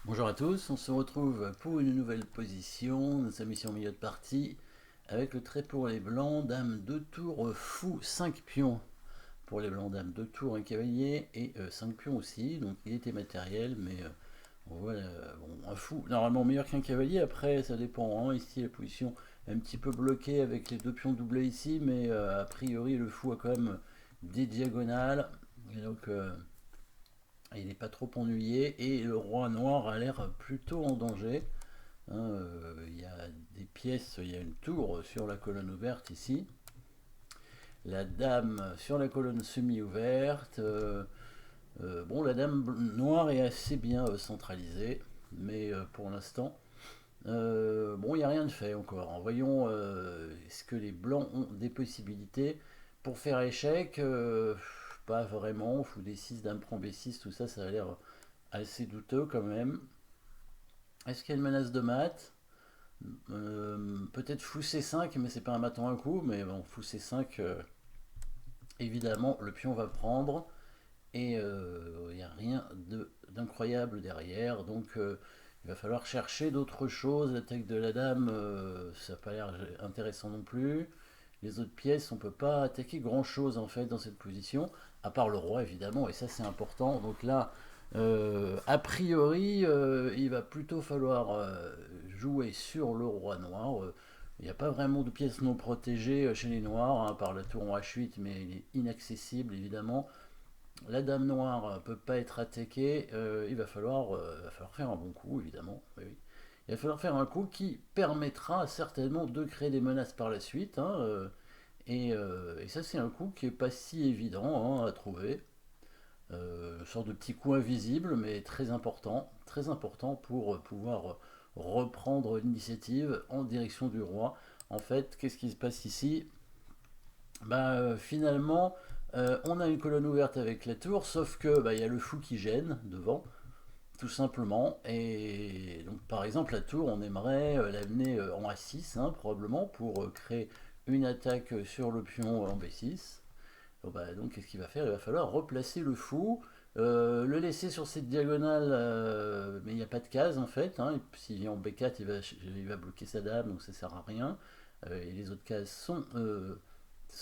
Bonjour à tous, on se retrouve pour une nouvelle position, nous sommes ici en milieu de partie, avec le trait pour les blancs, dame 2 tours, fou 5 pions pour les blancs, dame 2 tours, un cavalier et 5 pions aussi, donc il était matériel, mais on voit bon, un fou, normalement meilleur qu'un cavalier, après ça dépend, hein. Ici la position est un petit peu bloquée avec les deux pions doublés ici, mais a priori le fou a quand même des diagonales, et donc il n'est pas trop ennuyé, et le roi noir a l'air plutôt en danger. Hein, il y a des pièces, il y a une tour sur la colonne ouverte ici, la dame sur la colonne semi-ouverte. Bon, la dame noire est assez bien centralisée, mais pour l'instant, bon, il n'y a rien de fait encore. Voyons, est-ce que les blancs ont des possibilités pour faire échec? Pas vraiment. Fou D6, dame prend B6, tout ça, ça a l'air assez douteux quand même. Est-ce qu'il y a une menace de mat? Peut-être fou C5, mais c'est pas un mat en un coup. Mais bon, fou C5, évidemment, le pion va prendre. Et il n'y a rien d'incroyable derrière. Donc il va falloir chercher d'autres choses. L'attaque de la dame, ça n'a pas l'air intéressant non plus. Les autres pièces, on ne peut pas attaquer grand chose en fait dans cette position, à part le roi évidemment, et ça c'est important. Donc là, a priori, il va plutôt falloir jouer sur le roi noir. Il n'y a pas vraiment de pièces non protégées chez les noirs, hein, par la tour en H8, mais il est inaccessible évidemment. La dame noire ne peut pas être attaquée, va falloir faire un bon coup évidemment. Oui, oui. Il va falloir faire un coup qui permettra certainement de créer des menaces par la suite, hein, et ça, c'est un coup qui est pas si évident, hein, à trouver. Une sorte de petit coup invisible, mais très important pour pouvoir reprendre l'initiative en direction du roi. En fait, qu'est-ce qui se passe ici? Finalement, on a une colonne ouverte avec la tour, sauf que il y a le fou qui gêne devant, tout simplement. Et donc, par exemple, la tour, on aimerait l'amener en A6, hein, probablement, pour créer une attaque sur le pion en B6. Donc, qu'est-ce qu'il va faire? Il va falloir replacer le fou, le laisser sur cette diagonale, mais il n'y a pas de case en fait, hein. S'il vient en B4, il va bloquer sa dame, donc ça sert à rien. Et les autres cases sont.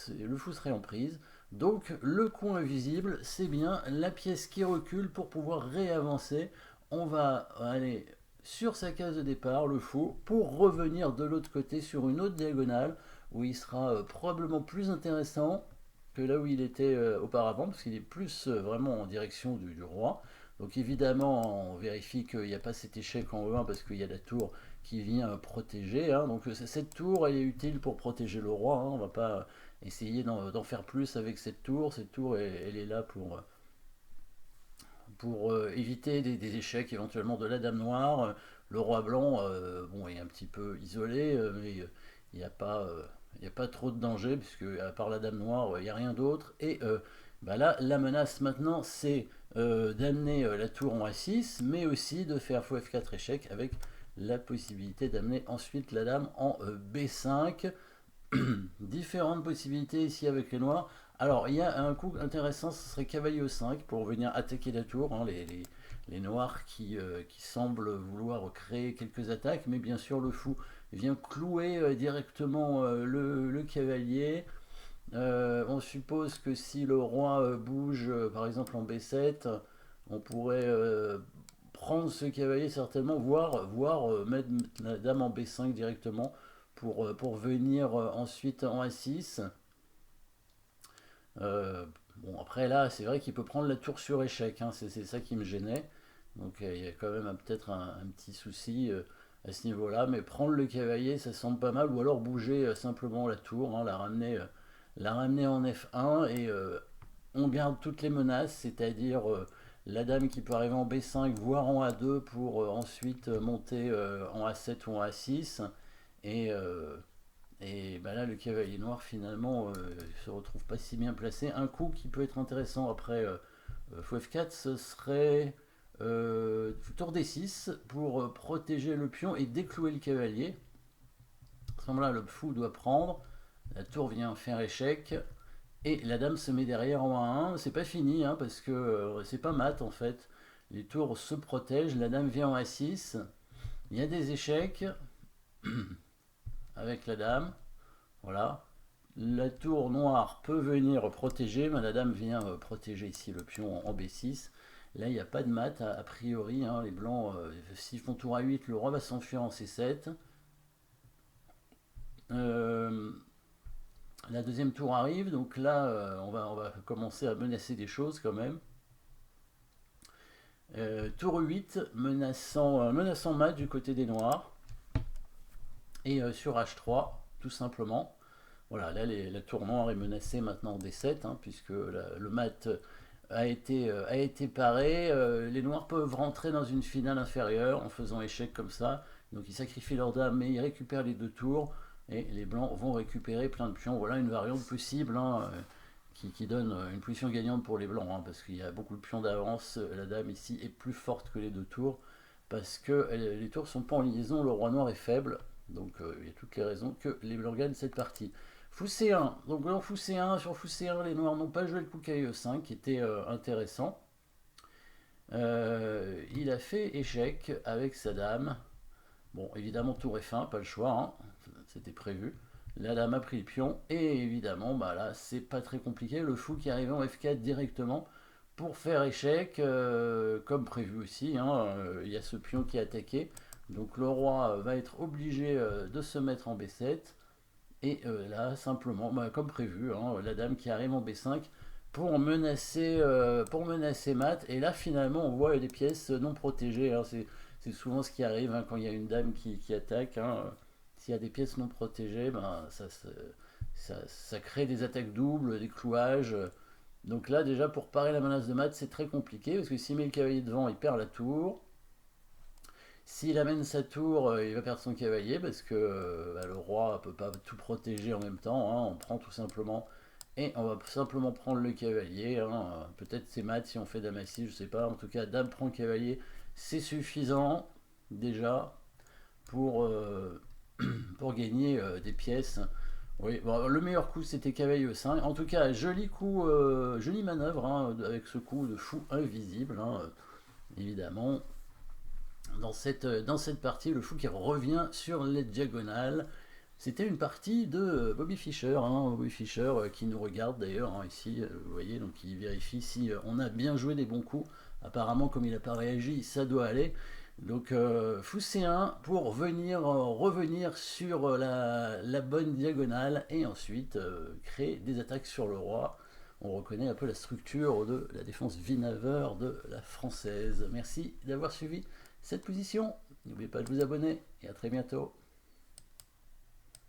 Le fou serait en prise. Donc, le coin invisible, c'est bien la pièce qui recule pour pouvoir réavancer. On va aller sur sa case de départ, le fou, pour revenir de l'autre côté sur une autre diagonale où il sera probablement plus intéressant que là où il était auparavant, parce qu'il est plus vraiment en direction du roi. Donc évidemment, on vérifie qu'il n'y a pas cet échec en E1 parce qu'il y a la tour qui vient protéger, hein. Donc cette tour, elle est utile pour protéger le roi, hein. On ne va pas essayer d'en faire plus avec cette tour. Cette tour, elle est là pour éviter des échecs éventuellement de la dame noire. Le roi blanc, bon, est un petit peu isolé, mais il n'y a pas... il n'y a pas trop de danger, puisque à part la dame noire, il n'y a rien d'autre. Et là, la menace maintenant, c'est d'amener la tour en A6, mais aussi de faire fou F4 échec avec la possibilité d'amener ensuite la dame en B5. Différentes possibilités ici avec les noirs. Alors, il y a un coup intéressant, ce serait cavalier E5 pour venir attaquer la tour, hein, les noirs qui semblent vouloir créer quelques attaques, mais bien sûr le fou vient clouer directement le cavalier. On suppose que si le roi bouge, par exemple en B7, on pourrait prendre ce cavalier certainement, voire mettre la dame en B5 directement pour venir ensuite en A6. Bon, après là, c'est vrai qu'il peut prendre la tour sur échec, hein, c'est ça qui me gênait. Donc il y a quand même peut-être un petit souci à ce niveau-là, mais prendre le cavalier, ça semble pas mal, ou alors bouger simplement la tour, hein, la ramener en F1, et on garde toutes les menaces, c'est-à-dire la dame qui peut arriver en B5, voire en A2, pour ensuite monter en A7 ou en A6. Et, là, le cavalier noir, finalement, se retrouve pas si bien placé. Un coup qui peut être intéressant après fou F4, ce serait tour D6 pour protéger le pion et déclouer le cavalier. À ce moment-là, le fou doit prendre. La tour vient faire échec. Et la dame se met derrière en A1. C'est pas fini, hein, parce que c'est pas mat en fait. Les tours se protègent, la dame vient en A6. Il y a des échecs avec la dame. Voilà. La tour noire peut venir protéger, mais la dame vient protéger ici le pion en B6. Là, il n'y a pas de mat, a priori. Hein, les blancs, s'ils font tour A8, le roi va s'enfuir en C7. La deuxième tour arrive, donc là, on va commencer à menacer des choses quand même. Tour 8, menaçant mat du côté des noirs. Et sur H3, tout simplement. Voilà, là la tour noire est menacée maintenant en D7, hein, puisque le mat a été paré. Les noirs peuvent rentrer dans une finale inférieure en faisant échec comme ça. Donc ils sacrifient leur dame, mais ils récupèrent les deux tours. Et les blancs vont récupérer plein de pions. Voilà une variante possible, hein, qui donne une position gagnante pour les blancs, hein, parce qu'il y a beaucoup de pions d'avance. La dame ici est plus forte que les deux tours, parce que les tours sont pas en liaison, le roi noir est faible. Donc il y a toutes les raisons que les blancs gagnent cette partie. Fou C1, donc dans Fou C1, sur Fou C1, les noirs n'ont pas joué le coup KE5, qui était intéressant. Il a fait échec avec sa dame. Bon, évidemment, tour F1, pas le choix, hein, c'était prévu. La dame a pris le pion, et évidemment, bah là, c'est pas très compliqué. Le fou qui arrive en F4 directement pour faire échec, comme prévu aussi. Hein, il y a ce pion qui est attaqué, donc le roi va être obligé de se mettre en B7. Et là, simplement, bah, comme prévu, hein, la dame qui arrive en B5 pour menacer mat. Et là, finalement, on voit des pièces non protégées. Hein, c'est souvent ce qui arrive, hein, quand il y a une dame qui attaque. Hein, s'il y a des pièces non protégées, ben, ça crée des attaques doubles, des clouages. Donc là, déjà, pour parer la menace de mat, c'est très compliqué, parce que s'il met le cavalier devant, il perd la tour. S'il amène sa tour, il va perdre son cavalier, parce que bah, le roi ne peut pas tout protéger en même temps. Hein, on prend tout simplement, et on va simplement prendre le cavalier. Hein, peut-être c'est mat si on fait dame A6, je sais pas. En tout cas, dame prend le cavalier, c'est suffisant déjà pour, pour gagner des pièces. Oui, bon, le meilleur coup c'était cavalier E5. En tout cas, joli coup, jolie manœuvre, hein, avec ce coup de fou invisible, hein, évidemment. Dans cette partie, le fou qui revient sur les diagonales. C'était une partie de Bobby Fischer, hein, Bobby Fischer qui nous regarde d'ailleurs, hein, ici, vous voyez, donc il vérifie si on a bien joué des bons coups. Apparemment, comme il n'a pas réagi, ça doit aller. Donc fou C1 pour revenir sur la bonne diagonale, et ensuite créer des attaques sur le roi. On reconnaît un peu la structure de la défense Winawer de la française. Merci d'avoir suivi cette position. N'oubliez pas de vous abonner, et à très bientôt.